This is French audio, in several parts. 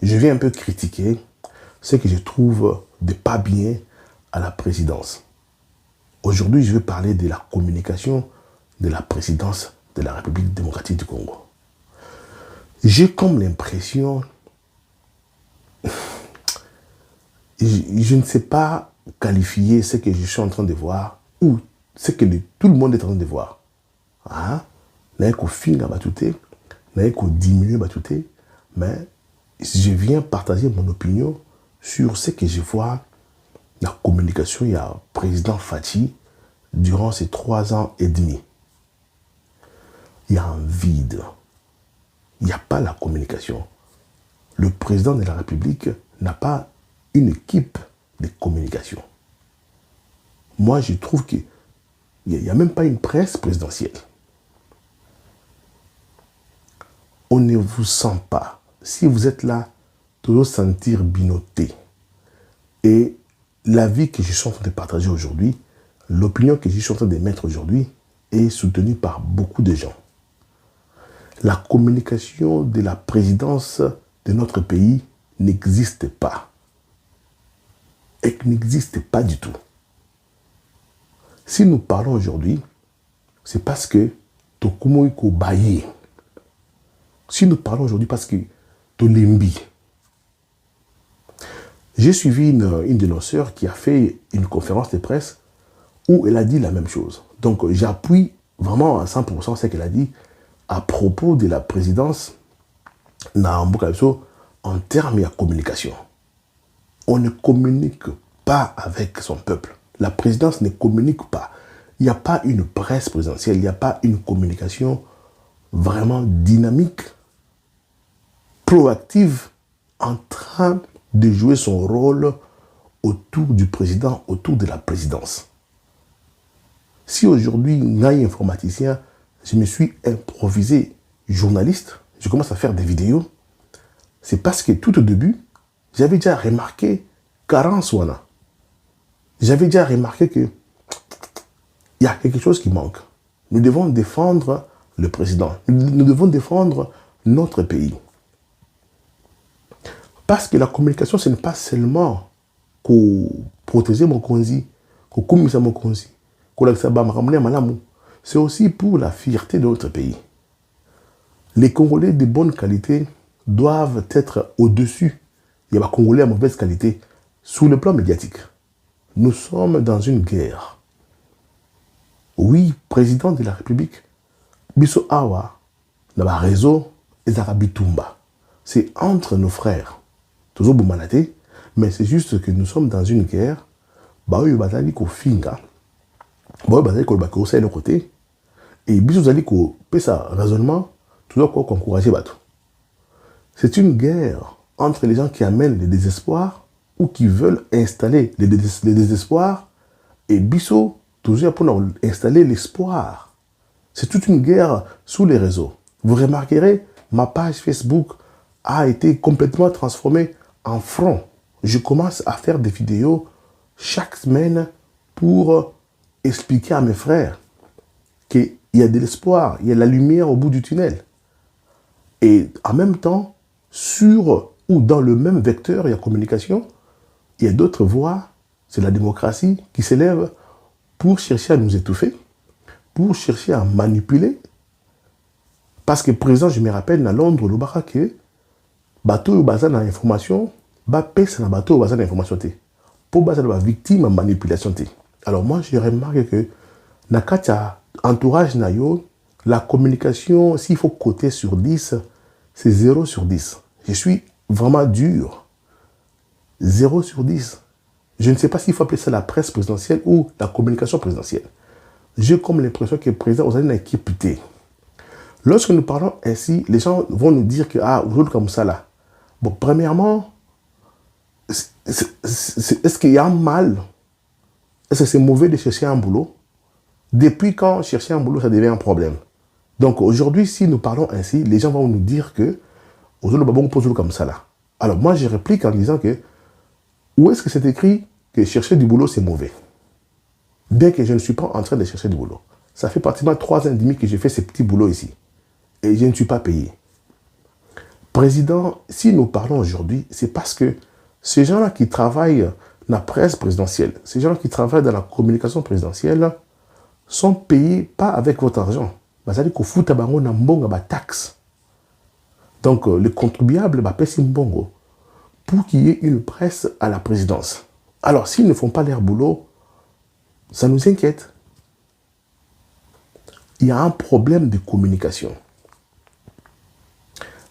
je viens un peu critiquer ce que je trouve de pas bien à la présidence. Aujourd'hui, je vais parler de la communication de la présidence de la République démocratique du Congo. J'ai comme l'impression, je ne sais pas qualifier ce que je suis en train de voir ou ce que tout le monde est en train de voir. Hein? N'a qu'au fin à batouté, n'a qu'au diminuer batouté, mais je viens partager mon opinion sur ce que je vois la communication il y a président Fathi durant ces 3 ans et demi. Il y a un vide. Il n'y a pas la communication. Le président de la République n'a pas une équipe de communication. Moi, je trouve qu'il n'y a même pas une presse présidentielle. On ne vous sent pas. Si vous êtes là, toujours sentir binoté. Et la vie que je suis en train de partager aujourd'hui, l'opinion que je suis en train de mettre aujourd'hui est soutenue par beaucoup de gens. La communication de la présidence de notre pays n'existe pas. Elle n'existe pas du tout. Si nous parlons aujourd'hui, c'est parce que Tokumoiko Baye. Si nous parlons aujourd'hui parce que Tolembi. J'ai suivi une de nos sœurs qui a fait une conférence de presse où elle a dit la même chose. Donc j'appuie vraiment à 100% ce qu'elle a dit à propos de la présidence en termes de communication. On ne communique pas avec son peuple. La présidence ne communique pas. Il n'y a pas une presse présidentielle, il n'y a pas une communication vraiment dynamique, proactive, en train de jouer son rôle autour du président, autour de la présidence. Si aujourd'hui, un informaticien, je me suis improvisé journaliste, je commence à faire des vidéos, c'est parce que tout au début, j'avais déjà remarqué carence wana. J'avais déjà remarqué que il y a quelque chose qui manque. Nous devons défendre le président. Nous devons défendre notre pays. Parce que la communication, ce n'est pas seulement pour protéger mon konzi, pour communiquer mon konzi, c'est aussi pour la fierté de notre pays. Les Congolais de bonne qualité doivent être au-dessus. Il y a des Congolais à mauvaise qualité sur le plan médiatique. Nous sommes dans une guerre. Oui, président de la République, Biso Awa, dans le réseau, Ezarabitumba. C'est entre nos frères. Toujours Boumanate, mais c'est juste que nous sommes dans une guerre. Baoyo Bazali ko finga. Baoyo Bazali ko bakose de côté. Et Biso Zali ko fait ça raisonnement, toujours quoi encourager Bato. C'est une guerre entre les gens qui amènent le désespoir ou qui veulent installer le désespoir et Biso toujours pour installer l'espoir. C'est toute une guerre sous les réseaux. Vous remarquerez, ma page Facebook a été complètement transformée en front. Je commence à faire des vidéos chaque semaine pour expliquer à mes frères qu'il y a de l'espoir, il y a la lumière au bout du tunnel. Et en même temps, sur ou dans le même vecteur, il y a communication, il y a d'autres voix, c'est la démocratie qui s'élève pour chercher à nous étouffer, pour chercher à manipuler. Parce que présent, je me rappelle, à Londres, le barak, bateau au bazar dans l'information, pèse dans bateau au bazar dans l'information. Pour bazar la victime de manipulation. Alors moi, je remarque que dans le entourage, la communication, s'il faut coter sur 10, c'est 0 sur 10. Je suis vraiment dur. 0 sur 10. Je ne sais pas s'il faut appeler ça la presse présidentielle ou la communication présidentielle. J'ai comme l'impression que le président, vous allez une équipe. Lorsque nous parlons ainsi, les gens vont nous dire que, vous êtes comme ça là. Bon, premièrement, est-ce qu'il y a un mal? Est-ce que c'est mauvais de chercher un boulot? Depuis quand chercher un boulot, ça devient un problème? Donc aujourd'hui, si nous parlons ainsi, les gens vont nous dire que, aujourd'hui, on pose comme ça là. Alors moi, je réplique en disant que, où est-ce que c'est écrit que chercher du boulot, c'est mauvais? Bien que je ne suis pas en train de chercher du boulot. Ça fait pratiquement 3 ans et demi que j'ai fait ce petit boulot ici. Et je ne suis pas payé. Président, si nous parlons aujourd'hui, c'est parce que ces gens-là qui travaillent dans la presse présidentielle, ces gens qui travaillent dans la communication présidentielle, sont payés pas avec votre argent. C'est-à-dire qu'au foot, il y a une taxe. Donc, le contribuable va payer mbongo pour qu'il y ait une presse à la présidence. Alors, s'ils ne font pas leur boulot, ça nous inquiète. Il y a un problème de communication.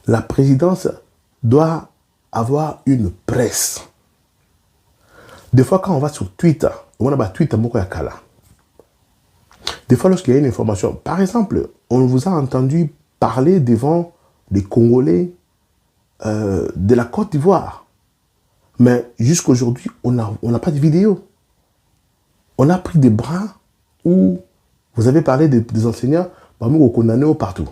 La présidence doit avoir une presse. Des fois, quand on va sur Twitter, on a Twitter beaucoup à Kala. Des fois, lorsqu'il y a une information, par exemple, on vous a entendu parler devant les Congolais de la Côte d'Ivoire. Mais jusqu'aujourd'hui, on n'a pas de vidéo. On a pris des bras où vous avez parlé des enseignants, vous condamnez partout.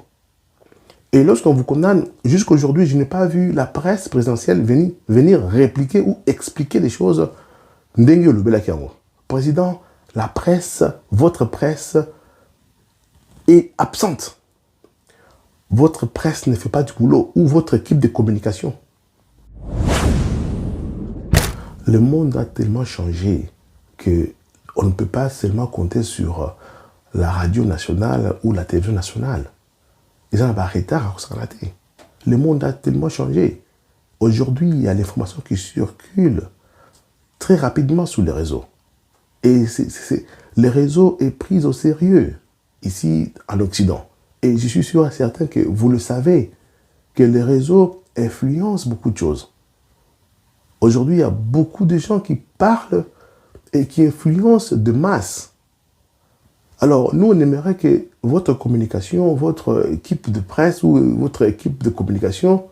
Et lorsqu'on vous condamne, jusqu'aujourd'hui, je n'ai pas vu la presse présidentielle venir répliquer ou expliquer les choses. Président, la presse, votre presse est absente. Votre presse ne fait pas du boulot, ou votre équipe de communication. Le monde a tellement changé qu'on ne peut pas seulement compter sur la radio nationale ou la télévision nationale. Ils ont un retard à se rater. Le monde a tellement changé. Aujourd'hui, il y a l'information qui circule très rapidement sur les réseaux. Et le réseau est pris au sérieux ici en Occident. Et je suis sûr et certain que vous le savez, que les réseaux influencent beaucoup de choses. Aujourd'hui, il y a beaucoup de gens qui parlent et qui influencent de masse. Alors, nous, on aimerait que votre communication, votre équipe de presse ou votre équipe de communication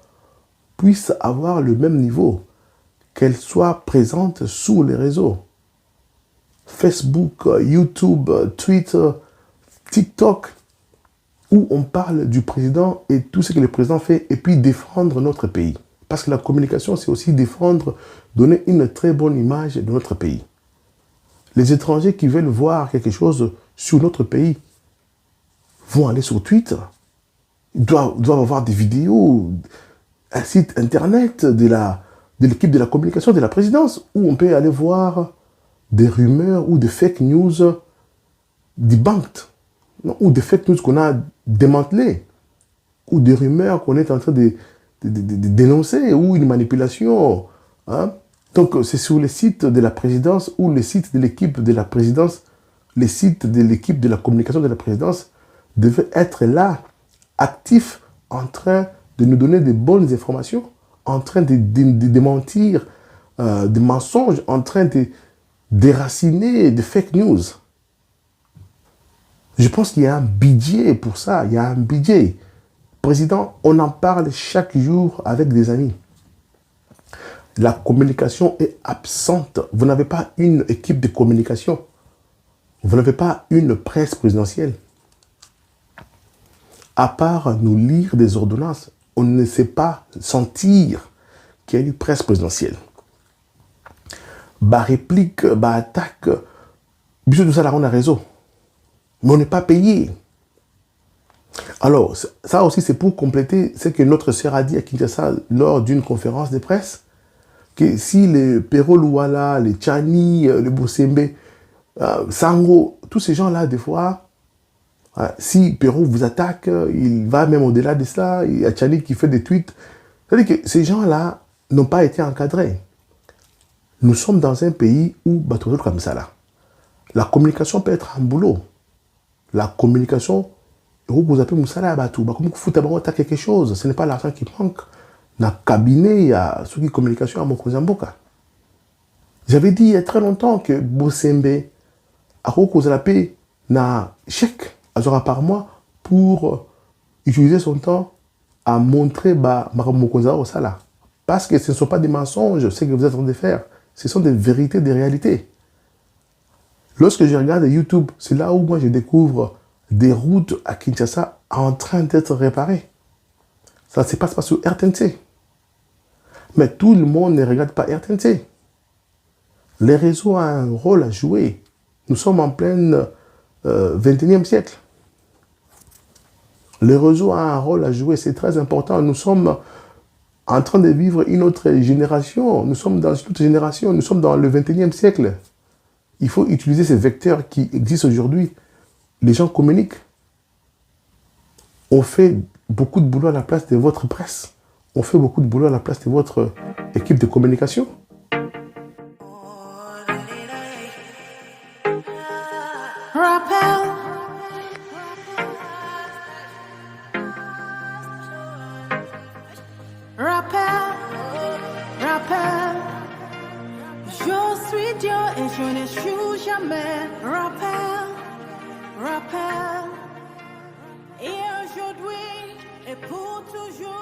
puisse avoir le même niveau, qu'elle soit présente sur les réseaux. Facebook, YouTube, Twitter, TikTok, où on parle du président et tout ce que le président fait, et puis défendre notre pays. Parce que la communication, c'est aussi défendre, donner une très bonne image de notre pays. Les étrangers qui veulent voir quelque chose sur notre pays vont aller sur Twitter. Ils doivent avoir des vidéos, un site internet de l'équipe de la communication de la présidence, où on peut aller voir des rumeurs ou des fake news debunked, ou des fake news qu'on a démantelées, ou des rumeurs qu'on est en train de dénoncer, ou une manipulation. Hein? Donc, c'est sur les sites de la présidence ou les sites de l'équipe de la présidence, les sites de l'équipe de la communication de la présidence devaient être là, actifs, en train de nous donner des bonnes informations, en train de démentir des mensonges, en train de déraciner des fake news. Je pense qu'il y a un budget pour ça, il y a un budget. Président, on en parle chaque jour avec des amis. La communication est absente. Vous n'avez pas une équipe de communication. Vous n'avez pas une presse présidentielle. À part nous lire des ordonnances, on ne sait pas sentir qu'il y a une presse présidentielle. Réplique, attaque, tout ça, là, on a réseau. Mais on n'est pas payé. Alors, ça aussi, c'est pour compléter ce que notre sœur a dit à Kinshasa lors d'une conférence de presse, que si les Pero Luala, les Tchani, les Bosembe, Sango, tous ces gens-là, des fois, si Pero vous attaque, il va même au-delà de cela, il y a Tchani qui fait des tweets. C'est-à-dire que ces gens-là n'ont pas été encadrés. Nous sommes dans un pays où, comme ça, là, la communication peut être un boulot. La communication, vous appelez Moussala Batou, comme vous foutez quelque chose, ce n'est pas l'argent qui manque. Dans le cabinet, il y a ceux qui communication à Mokozamboka. J'avais dit il y a très longtemps que Bosembe a paix na chèque à par mois pour utiliser son temps à montrer Mokoza au Sala. Parce que ce ne sont pas des mensonges, ce que vous êtes en train de faire. Ce sont des vérités, des réalités. Lorsque je regarde YouTube, c'est là où moi je découvre des routes à Kinshasa en train d'être réparées. Ça ne se passe pas sur RTNC. Mais tout le monde ne regarde pas RTNC. Les réseaux ont un rôle à jouer. Nous sommes en plein 21e siècle. Les réseaux ont un rôle à jouer, c'est très important. Nous sommes en train de vivre une autre génération. Nous sommes dans une autre génération. Nous sommes dans le 21e siècle. Il faut utiliser ces vecteurs qui existent aujourd'hui. Les gens communiquent. On fait beaucoup de boulot à la place de votre presse. On fait beaucoup de boulot à la place de votre équipe de communication. Rappel. Rappel. Rappel. Je suis Dieu et je ne suis jamais. Rappel. Rappel. Et aujourd'hui et pour toujours.